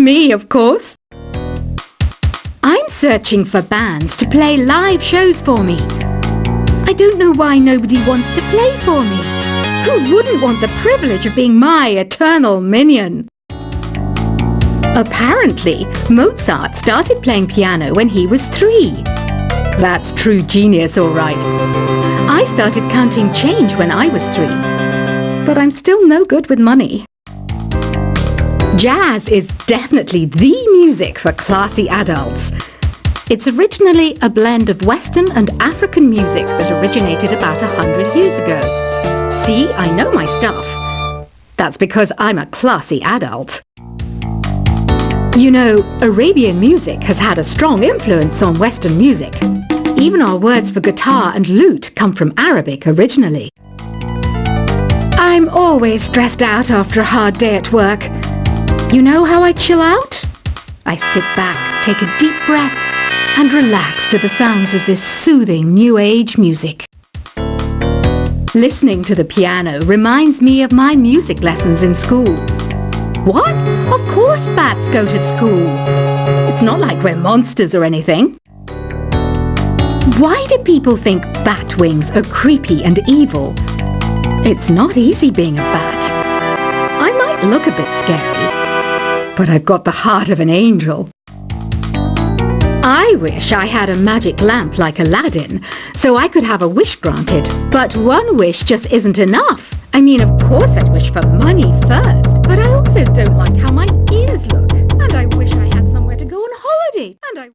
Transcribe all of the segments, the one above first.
Me, of course. I'm searching for bands to play live shows for me. I don't know why nobody wants to play for me. Who wouldn't want the privilege of being my eternal minion? Apparently, Mozart started playing piano when he was 3. That's true genius, all right. I started counting change when I was 3. But I'm still no good with money. Jazz is definitely the music for classy adults. It's originally a blend of Western and African music that originated about 100 years ago. See, I know my stuff. That's because I'm a classy adult. You know, Arabian music has had a strong influence on Western music. Even our words for guitar and lute come from Arabic originally. I'm always stressed out after a hard day at work. You know how I chill out? I sit back, take a deep breath, and relax to the sounds of this soothing new age music. Listening to the piano reminds me of my music lessons in school. What? Of course bats go to school. It's not like we're monsters or anything. Why do people think bat wings are creepy and evil? It's not easy being a bat. I might look a bit scary, but I've got the heart of an angel. I wish I had a magic lamp like Aladdin, so I could have a wish granted. But one wish just isn't enough. I mean, of course I'd wish for money first, but I also don't like how my ears look. And I wish I had somewhere to go on holiday. And I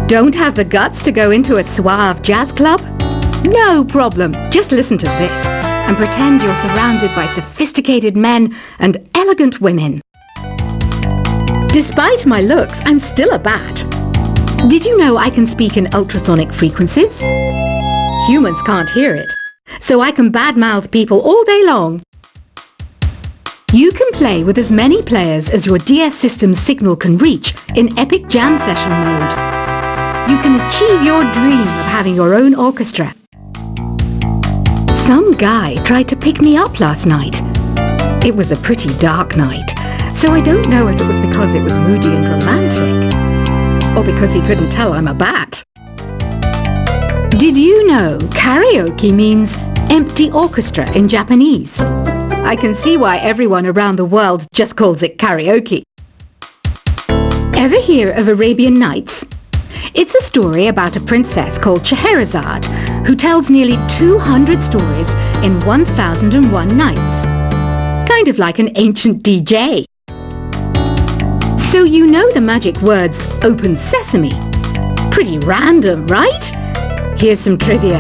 don't have the guts to go into a suave jazz club? No problem. Just listen to this and pretend you're surrounded by sophisticated men and elegant women. Despite my looks, I'm still a bat. Did you know I can speak in ultrasonic frequencies? Humans can't hear it, so I can badmouth people all day long. You can play with as many players as your DS system's signal can reach in Epic Jam Session mode. You can achieve your dream of having your own orchestra. Some guy tried to pick me up last night. It was a pretty dark night, so I don't know if it was because it was moody and romantic, or because he couldn't tell I'm a bat. Did you know karaoke means empty orchestra in Japanese? I can see why everyone around the world just calls it karaoke. Ever hear of Arabian Nights? It's a story about a princess called Scheherazade who tells nearly 200 stories in 1001 nights. Kind of like an ancient DJ. So you know the magic words "Open Sesame"? Pretty random, right? Here's some trivia.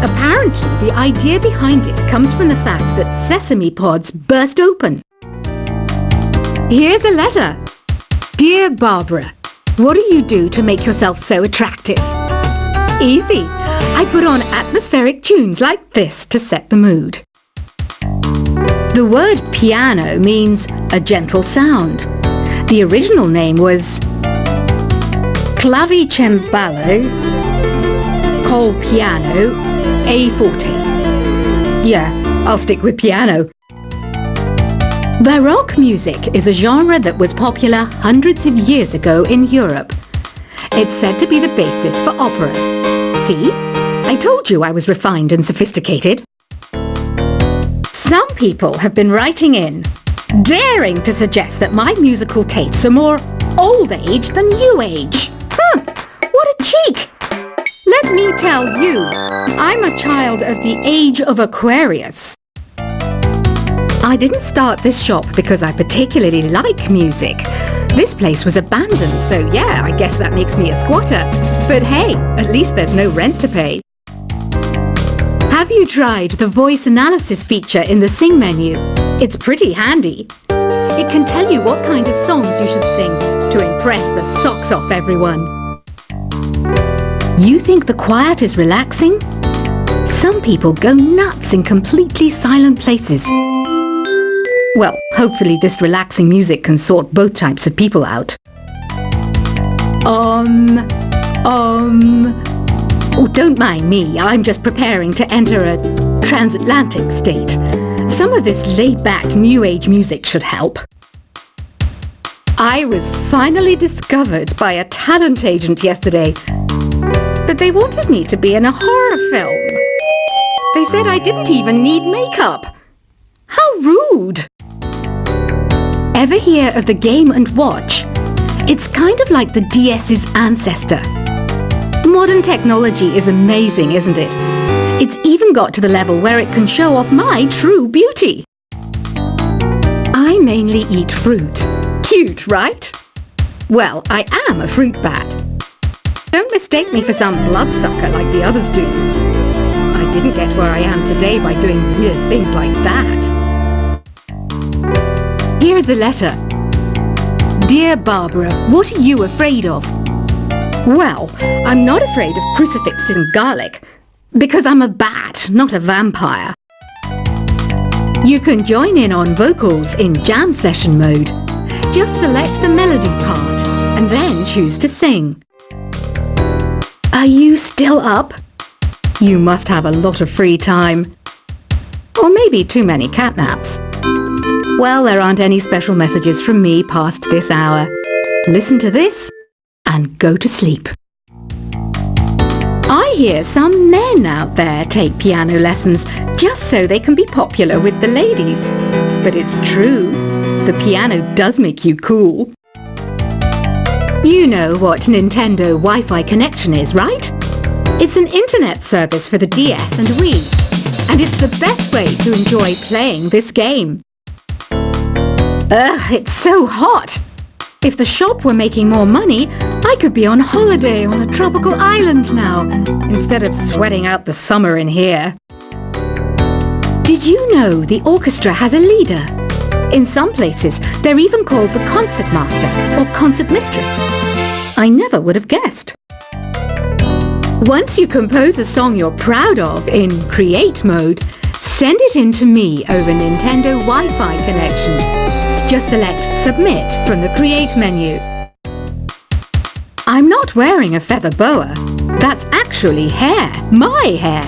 Apparently, the idea behind it comes from the fact that sesame pods burst open. Here's a letter. Dear Barbara, what do you do to make yourself so attractive? Easy. I put on atmospheric tunes like this to set the mood. The word piano means a gentle sound. The original name was clavicembalo col piano a forte. Yeah, I'll stick with piano. Baroque music is a genre that was popular hundreds of years ago in Europe. It's said to be the basis for opera. See? I told you I was refined and sophisticated. Some people have been writing in, daring to suggest that my musical tastes are more old age than new age. Huh, what a cheek! Let me tell you, I'm a child of the age of Aquarius. I didn't start this shop because I particularly like music. This place was abandoned, so yeah, I guess that makes me a squatter. But hey, at least there's no rent to pay. Have you tried the voice analysis feature in the Sing menu? It's pretty handy. It can tell you what kind of songs you should sing to impress the socks off everyone. You think the quiet is relaxing? Some people go nuts in completely silent places. Well, hopefully this relaxing music can sort both types of people out. Oh, don't mind me. I'm just preparing to enter a transatlantic state. Some of this laid-back new age music should help. I was finally discovered by a talent agent yesterday, but they wanted me to be in a horror film. They said I didn't even need makeup. How rude! Ever hear of the Game & Watch? It's kind of like the DS's ancestor. Modern technology is amazing, isn't it? It's even got to the level where it can show off my true beauty. I mainly eat fruit. Cute, right? Well, I am a fruit bat. Don't mistake me for some bloodsucker like the others do. I didn't get where I am today by doing weird things like that. Here's a letter. Dear Barbara, what are you afraid of? Well, I'm not afraid of crucifixes and garlic, because I'm a bat, not a vampire. You can join in on vocals in jam session mode. Just select the melody part and then choose to sing. Are you still up? You must have a lot of free time. Or maybe too many catnaps. Well, there aren't any special messages from me past this hour. Listen to this and go to sleep. I hear some men out there take piano lessons just so they can be popular with the ladies. But it's true, the piano does make you cool. You know what Nintendo Wi-Fi connection is, right? It's an internet service for the DS and Wii, and it's the best way to enjoy playing this game. Ugh, it's so hot! If the shop were making more money, I could be on holiday on a tropical island now, instead of sweating out the summer in here. Did you know the orchestra has a leader? In some places, they're even called the concert master or concert mistress. I never would have guessed. Once you compose a song you're proud of in Create mode, send it in to me over Nintendo Wi-Fi connection. Just select Submit from the Create menu. I'm not wearing a feather boa. That's actually hair, my hair.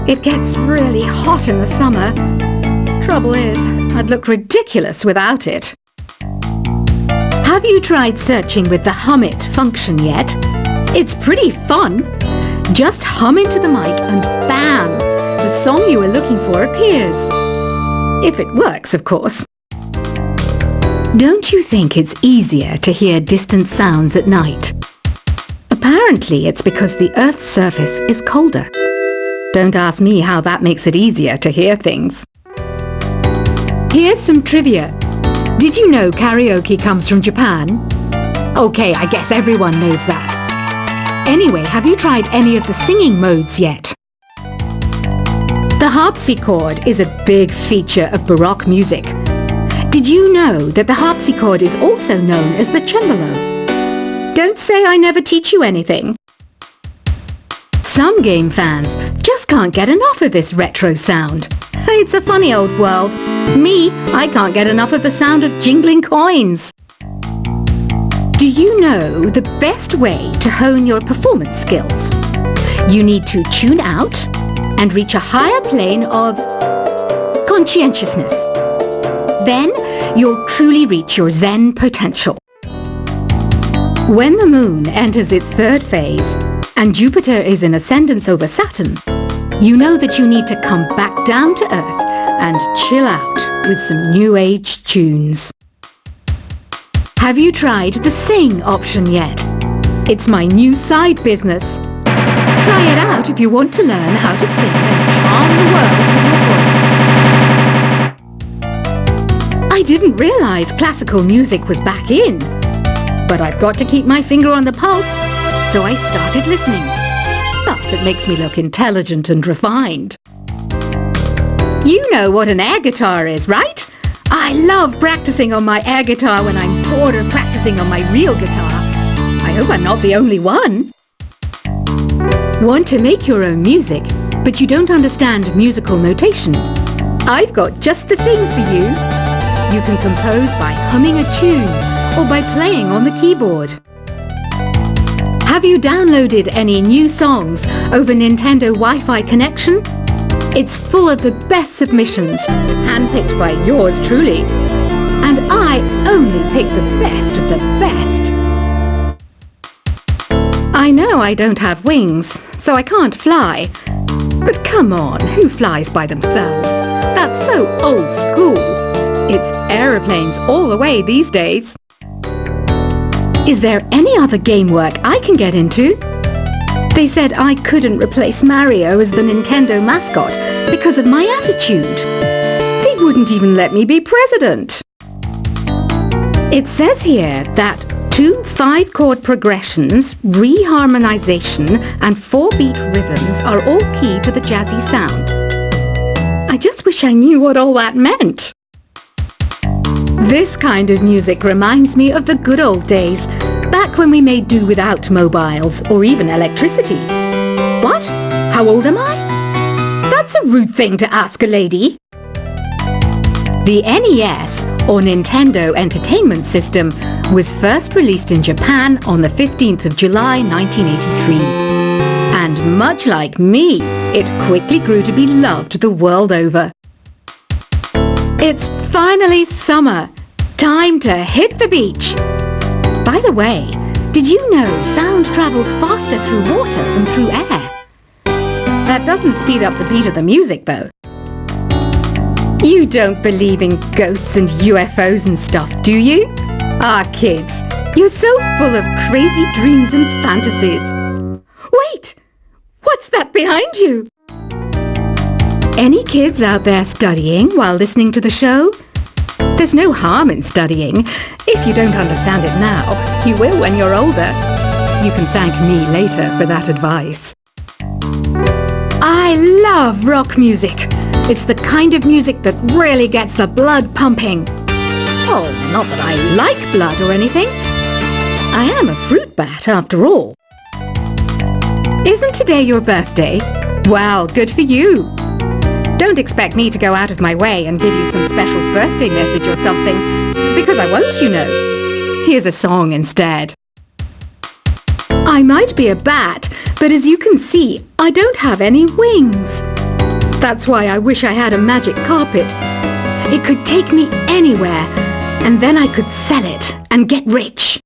It gets really hot in the summer. Trouble is, I'd look ridiculous without it. Have you tried searching with the Hum It function yet? It's pretty fun. Just hum into the mic and bam! The song you were looking for appears. If it works, of course. Don't you think it's easier to hear distant sounds at night? Apparently it's because the Earth's surface is colder. Don't ask me how that makes it easier to hear things. Here's some trivia. Did you know karaoke comes from Japan? Okay, I guess everyone knows that. Anyway, have you tried any of the singing modes yet? The harpsichord is a big feature of Baroque music. Did you know that the harpsichord is also known as the cembalo? Don't say I never teach you anything. Some game fans just can't get enough of this retro sound. It's a funny old world. Me, I can't get enough of the sound of jingling coins. Do you know the best way to hone your performance skills? You need to tune out and reach a higher plane of conscientiousness. Then you'll truly reach your Zen potential. When the moon enters its third phase and Jupiter is in ascendance over Saturn, you know that you need to come back down to Earth and chill out with some new age tunes. Have you tried the Sing option yet? It's my new side business. Try it out if you want to learn how to sing and charm the world with your voice. I didn't realize classical music was back in, but I've got to keep my finger on the pulse, so I started listening. Thus it makes me look intelligent and refined. You know what an air guitar is, right? I love practicing on my air guitar when I'm bored of practicing on my real guitar. I hope I'm not the only one. Want to make your own music, but you don't understand musical notation? I've got just the thing for you. You can compose by humming a tune or by playing on the keyboard. Have you downloaded any new songs over Nintendo Wi-Fi connection? It's full of the best submissions, handpicked by yours truly. and I only pick the best of the best. I know I don't have wings, so I can't fly. But come on, who flies by themselves? That's so old school. It's aeroplanes all the way these days. Is there any other game work I can get into? They said I couldn't replace Mario as the Nintendo mascot because of my attitude. They wouldn't even let me be president. It says here that 2 5-chord progressions, reharmonization and 4-beat rhythms are all key to the jazzy sound. I just wish I knew what all that meant. This kind of music reminds me of the good old days, back when we made do without mobiles or even electricity. What? How old am I? That's a rude thing to ask a lady. The NES, or Nintendo Entertainment System, was first released in Japan on the 15th of July 1983. And much like me, it quickly grew to be loved the world over. It's finally summer. Time to hit the beach. By the way, did you know sound travels faster through water than through air? That doesn't speed up the beat of the music, though. You don't believe in ghosts and UFOs and stuff, do you? Ah, kids, you're so full of crazy dreams and fantasies. Wait! What's that behind you? Any kids out there studying while listening to the show? There's no harm in studying. If you don't understand it now, you will when you're older. You can thank me later for that advice. I love rock music. It's the kind of music that really gets the blood pumping. Oh, not that I like blood or anything. I am a fruit bat after all. Isn't today your birthday? Well, good for you. Don't expect me to go out of my way and give you some special birthday message or something, because I won't, you know. Here's a song instead. I might be a bat, but as you can see, I don't have any wings. That's why I wish I had a magic carpet. It could take me anywhere, and then I could sell it and get rich.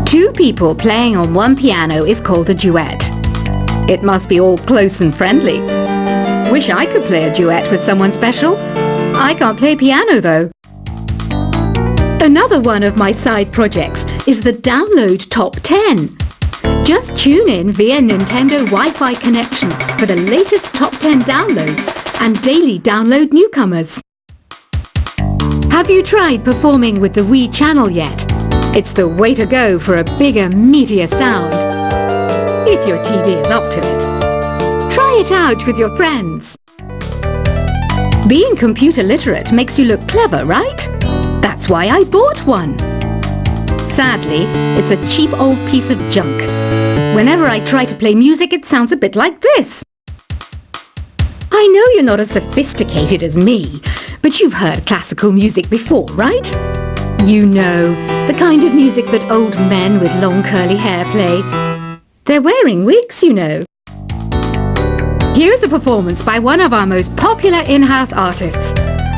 2 people playing on one piano is called a duet. It must be all close and friendly. Wish I could play a duet with someone special. I can't play piano, though. Another one of my side projects is the Download Top 10. Just tune in via Nintendo Wi-Fi connection for the latest top 10 downloads and daily download newcomers. Have you tried performing with the Wii channel yet? It's the way to go for a bigger, meatier sound. If your TV is up to it. Try it out with your friends. Being computer literate makes you look clever, right? That's why I bought one. Sadly, it's a cheap old piece of junk. Whenever I try to play music, it sounds a bit like this. I know you're not as sophisticated as me, but you've heard classical music before, right? You know, the kind of music that old men with long curly hair play. They're wearing wigs, you know. Here's a performance by one of our most popular in-house artists.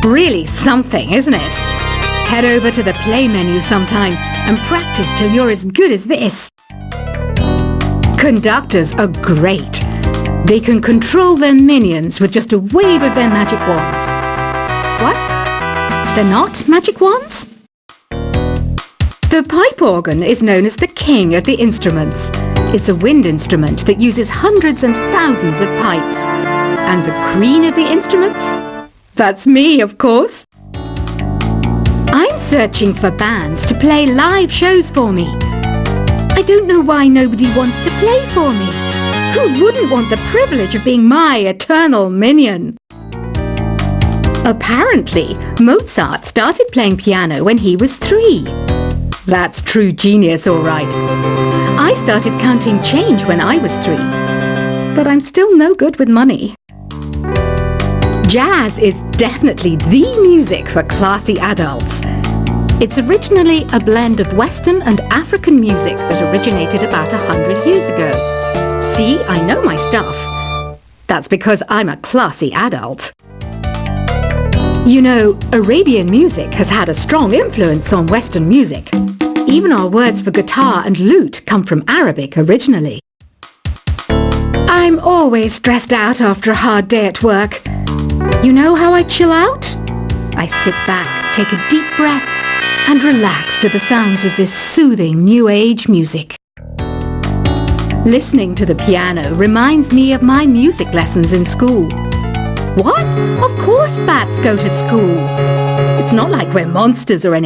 Really something, isn't it? Head over to the play menu sometime and practice till you're as good as this. Conductors are great. They can control their minions with just a wave of their magic wands. What? They're not magic wands? The pipe organ is known as the king of the instruments. It's a wind instrument that uses hundreds and thousands of pipes. And the queen of the instruments? That's me, of course. I'm searching for bands to play live shows for me. I don't know why nobody wants to play for me. Who wouldn't want the privilege of being my eternal minion? Apparently, Mozart started playing piano when he was 3. That's true genius, all right. I started counting change when I was 3. But I'm still no good with money. Jazz is definitely the music for classy adults. It's originally a blend of Western and African music that originated about 100 years ago. See, I know my stuff. That's because I'm a classy adult. You know, Arabian music has had a strong influence on Western music. Even our words for guitar and lute come from Arabic originally. I'm always stressed out after a hard day at work. You know how I chill out? I sit back, take a deep breath, and relax to the sounds of this soothing New Age music. Listening to the piano reminds me of my music lessons in school. What? Of course bats go to school. It's not like we're monsters or anything.